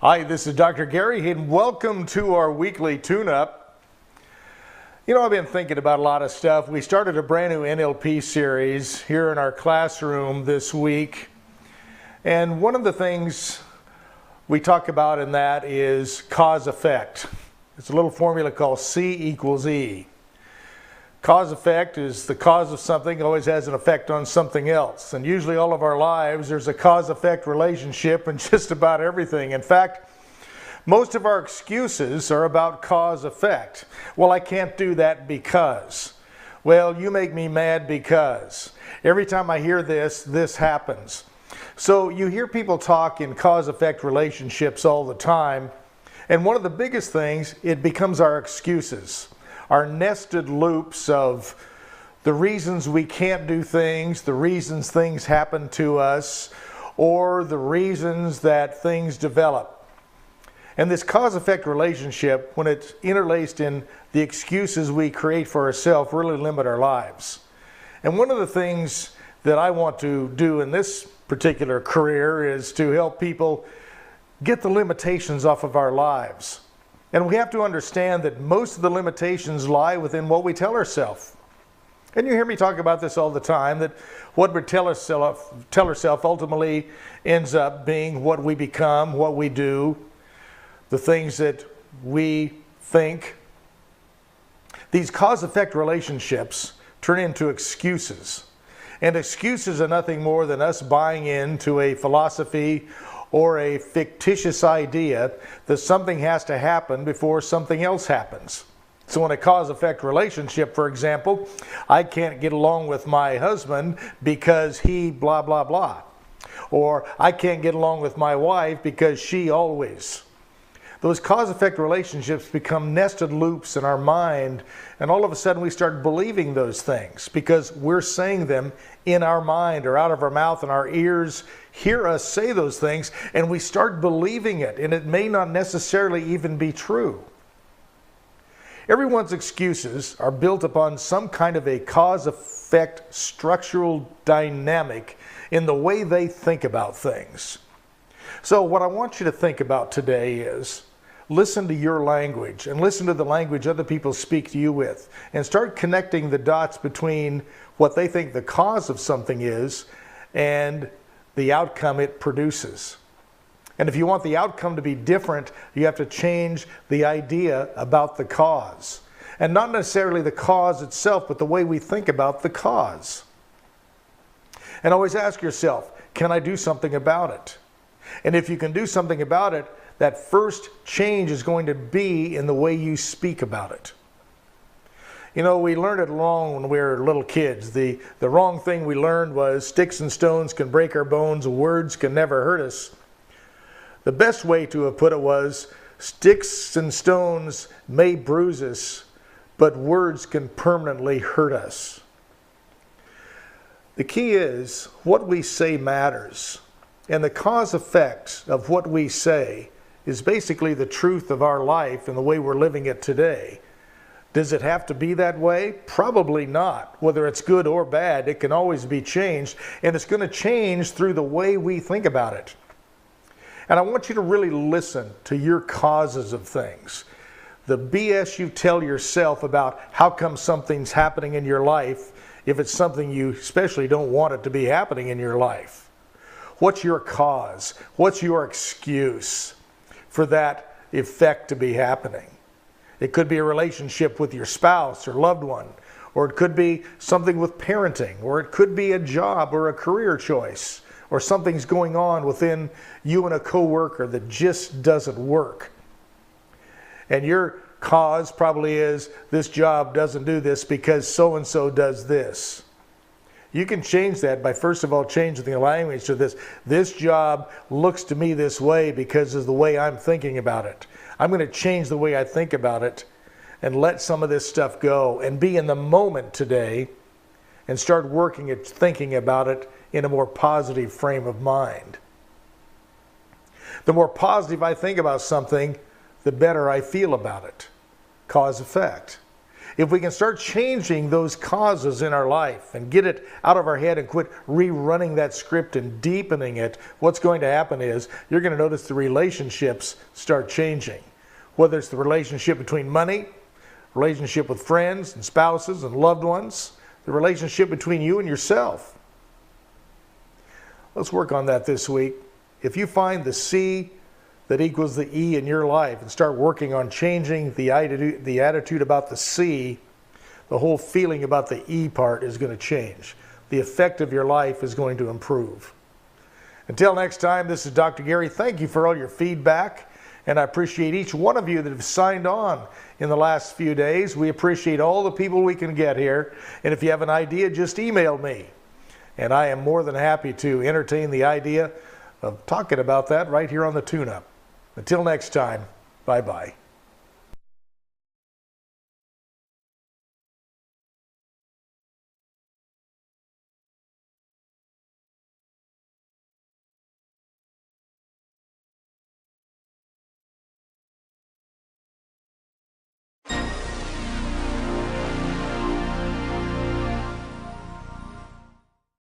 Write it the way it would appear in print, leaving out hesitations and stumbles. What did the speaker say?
Hi, this is Dr. Gary, and welcome to our weekly tune-up. You know, I've been thinking about a lot of stuff. We started a brand new NLP series here in our classroom this week. And one of the things we talk about in that is cause-effect. It's a little formula called C equals E. Cause-effect is the cause of something always has an effect on something else. And usually all of our lives, there's a cause-effect relationship in just about everything. In fact, most of our excuses are about cause-effect. Well, I can't do that because. Well, you make me mad because. Every time I hear this, this happens. So you hear people talk in cause-effect relationships all the time. And one of the biggest things, it becomes our excuses. Our nested loops of the reasons we can't do things, the reasons things happen to us, or the reasons that things develop. And this cause-effect relationship, when it's interlaced in the excuses we create for ourselves, really limit our lives. And one of the things that I want to do in this particular career is to help people get the limitations off of our lives. And we have to understand that most of the limitations lie within what we tell ourselves. And you hear me talk about this all the time, that what we tell ourselves ultimately ends up being what we become, what we do, the things that we think. These cause-effect relationships turn into excuses. And excuses are nothing more than us buying into a philosophy or a fictitious idea that something has to happen before something else happens. So in a cause-effect relationship, for example, I can't get along with my husband because he blah, blah, blah. Or I can't get along with my wife because she always. Those cause-effect relationships become nested loops in our mind, and all of a sudden we start believing those things because we're saying them in our mind or out of our mouth, and our ears hear us say those things, and we start believing it, and it may not necessarily even be true. Everyone's excuses are built upon some kind of a cause-effect structural dynamic in the way they think about things. So what I want you to think about today is listen to your language and listen to the language other people speak to you with, and start connecting the dots between what they think the cause of something is and the outcome it produces. And if you want the outcome to be different, you have to change the idea about the cause. And not necessarily the cause itself, but the way we think about the cause. And always ask yourself, can I do something about it? And if you can do something about it, that first change is going to be in the way you speak about it. You know, we learned it long when we were little kids. The wrong thing we learned was sticks and stones can break our bones, words can never hurt us. The best way to have put it was sticks and stones may bruise us, but words can permanently hurt us. The key is what we say matters. And the cause-effect of what we say is basically the truth of our life and the way we're living it today. Does it have to be that way? Probably not. Whether it's good or bad, it can always be changed, and it's going to change through the way we think about it. And I want you to really listen to your causes of things. The BS you tell yourself about how come something's happening in your life if it's something you especially don't want it to be happening in your life. What's your cause? What's your excuse for that effect to be happening? It could be a relationship with your spouse or loved one, or it could be something with parenting, or it could be a job or a career choice, or something's going on within you and a coworker that just doesn't work. And your cause probably is this job doesn't do this because so-and-so does this. You can change that by first of all changing the language to this. This job looks to me this way because of the way I'm thinking about it. I'm going to change the way I think about it and let some of this stuff go and be in the moment today and start working at thinking about it in a more positive frame of mind. The more positive I think about something, the better I feel about it. Cause-effect. If we can start changing those causes in our life and get it out of our head and quit rerunning that script and deepening it, what's going to happen is you're going to notice the relationships start changing. Whether it's the relationship between money, relationship with friends and spouses and loved ones, the relationship between you and yourself. Let's work on that this week. If you find the C that equals the E in your life and start working on changing the attitude about the C, the whole feeling about the E part is going to change. The effect of your life is going to improve. Until next time, this is Dr. Gary. Thank you for all your feedback, and I appreciate each one of you that have signed on in the last few days. We appreciate all the people we can get here, and if you have an idea, just email me. And I am more than happy to entertain the idea of talking about that right here on the Tune-Up. Until next time, bye-bye.